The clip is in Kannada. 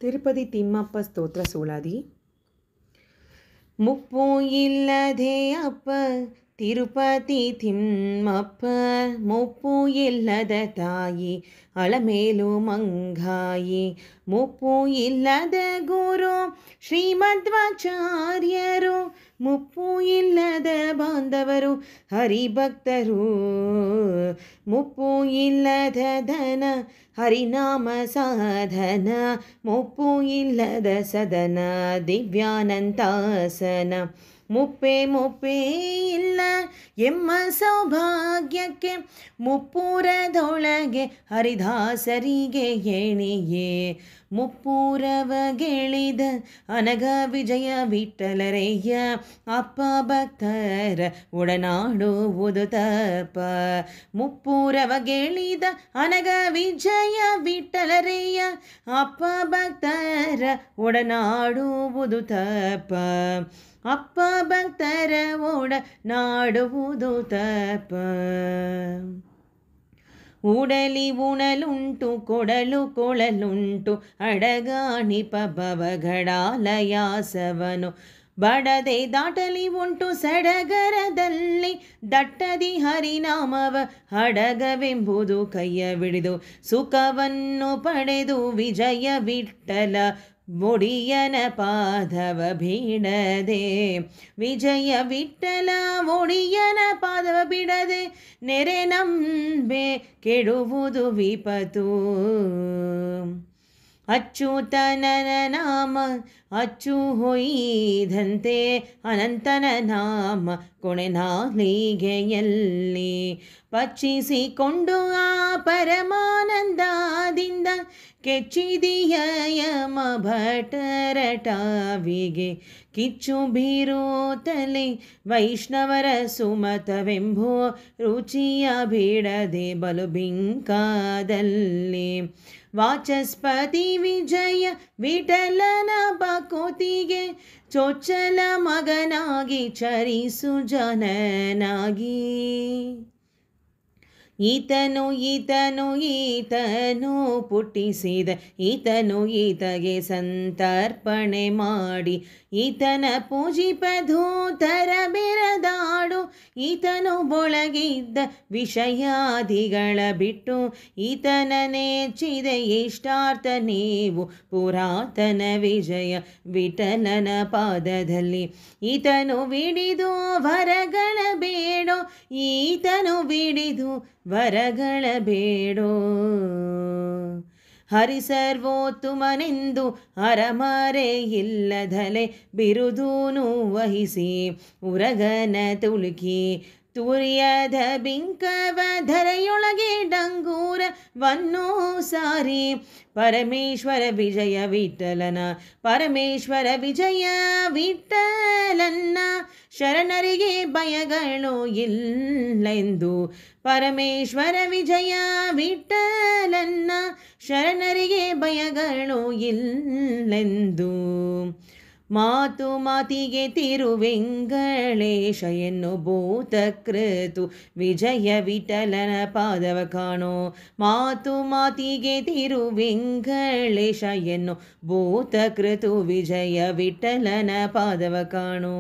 ತಿರುಪತಿ ತಿಮ್ಮಪ್ಪ ಸ್ತೋತ್ರ ಸೋಳಾದಿ. ಮುಪ್ಪು ಇಲ್ಲದೆ ಅಪ್ಪ ತಿರುಪತಿ ತಿಮ್ಮಪ್ಪ, ಮುಪ್ಪು ಇಲ್ಲದ ತಾಯಿ ಅಳಮೇಲು ಮಂಗಾಯಿ, ಮುಪ್ಪು ಇಲ್ಲದ ಗುರು ಶ್ರೀಮಧ್ವಾಚಾರ್ಯರು, ಮುಪ್ಪು ಇಲ್ಲದ ಬಾಂಧವರು ಹರಿಭಕ್ತರು, ಮುಪ್ಪು ಇಲ್ಲದ ಧನ ಹರಿನಾಮ ಸಾಧನ, ಮುಪ್ಪು ಇಲ್ಲದ ಸದನ ದಿವ್ಯಾನಂತಾಸನ, ಮುಪ್ಪೇ ಇಲ್ಲ ಎಮ್ಮ ಸೌಭಾಗ್ಯಕ್ಕೆ ಮುಪ್ಪೂರದೊಳಗೆ ಹರಿದಾಸರಿಗೆ ಎಣಿಯೇ, ಮುಪ್ಪೂರವಗೆಳಿದ ಅನಗ ವಿಜಯ ವಿಠಲರಯ್ಯ, ಅಪ್ಪ ಭಕ್ತರ ಒಡನಾಡುವುದು ತಪ, ಮುಪ್ಪೂರವಗೆಳಿದ ಅನಗ ವಿಜಯ ವಿಠಲರಯ್ಯ, ಅಪ್ಪ ಭಕ್ತರ ಒಡನಾಡುವುದು ತಪ, ಅಪ್ಪ ಭಕ್ತರ ಒಡನಾಡುವುದು ತಪ. ಉಡಲಿ ಉಣಲುಂಟು ಕೊಡಲು ಕೊಳಲುಂಟು ಅಡಗಾಣಿಪ ಭವಘಡಾಲಯಾಸವನು, ಬಡದೆ ದಾಟಲಿ ಉಂಟು ಸಡಗರದಲ್ಲಿ ದಟ್ಟದಿ ಹರಿನಾಮವ ಹಡಗವೆಂಬುದು ಕೈಯ ಬಿಡಿದು, ಸುಖವನ್ನು ಪಡೆದು ವಿಜಯ ವಿಠಲ ಒಡಿಯನ ಪಾದವ ಬಿಡದೆ, ವಿಜಯ ವಿಠಲ ಒಡಿಯನ ಪಾದವ ಬಿಡದೆ, ನೆರೆ ನಂಬೆ ಕೆಡುವುದು ವಿಪತು. ಅಚ್ಯುತನ ನಾಮ ಅಚ್ಚು ಹೊಯ್ದಂತೆ, ಅನಂತನ ನಾಮ ಕೊನೆ ನಾಲಿಗೆಯಲ್ಲಿ ಪಚ್ಚಿಸಿಕೊಂಡು ಆ ಪರಮಾನಂದದಿಂದ ಕೆಚ್ಚಿದಿಯ ಯಮ ಭಟರಟಾವಿಗೆ, ಕಿಚ್ಚು ಬೀರುತ್ತಲೇ ವೈಷ್ಣವರ ಸುಮತವೆಂಬೋ ರುಚಿಯ ಬಿಡದೆ ಬಲು ಬಿಂಕಾದಲ್ಲಿ, ವಾಚಸ್ಪತಿ ವಿಜಯ ವಿಠಲನ ಬಕೋತಿಗೆ ಚೊಚ್ಚಲ ಮಗನಾಗಿ ಚರಿಸು ಜನನಾಗಿ, ಈತನು ಪುಟ್ಟಿಸಿದ ಈತನು ಈತಗೆ ಸಂತರ್ಪಣೆ ಮಾಡಿ, ಈತನ ಪೂಜಿಪಧೂತರ ಬೆರದಾಡು, ಈತನು ಬೊಳಗಿದ್ದ ವಿಷಯಾದಿಗಳ ಬಿಟ್ಟು ಈತನ ನೆಚ್ಚಿದೆ ಇಷ್ಟಾರ್ಥ ನೀವು ಪುರಾತನ ವಿಜಯ ವಿಠಲನ ಪಾದದಲ್ಲಿ, ಈತನು ವಿಡಿದು ವರಗಳ ಬೇಡೋ, ಈತನು ವಿಡಿದು ವರಗಳ ಬೇಡೋ, ಹರಿಸರ್ವೋತ್ತಮನೆಂದು ಹರಮರೆ ಇಲ್ಲದಲೆ ಬಿರುದೂನು ವಹಿಸಿ, ಉರಗನ ತುಳುಕಿ ತುರಿಯದ ಬಿಂಕವ ಧರೆಯೊಳಗೆ ಡಂಗೂರವನ್ನು ಸಾರಿ, ಪರಮೇಶ್ವರ ವಿಜಯ ವಿಠಲನ ಪರಮೇಶ್ವರ ವಿಜಯ ವಿಠಲನ್ನ ಶರಣರಿಗೆ ಭಯಗಳು ಇಲ್ಲೆಂದು, ಪರಮೇಶ್ವರ ವಿಜಯ ವಿಠಲನ್ನ ಶರಣರಿಗೆ ಭಯಗಳು ಇಲ್ಲೆಂದು, ಮಾತು ಮಾತಿಗೆ ತಿರುವೆಂಗಳೇಶ ಎನ್ನು ಭೂತಕೃತು ವಿಜಯ ವಿಠಲನ ಪಾದವ ಕಾಣೋ, ಮಾತು ಮಾತಿಗೆ ತಿರುವೆಂಗಳೇಶ ಎನ್ನು ಭೂತಕೃತು ವಿಜಯ ವಿಠಲನ ಪಾದವ ಕಾಣೋ.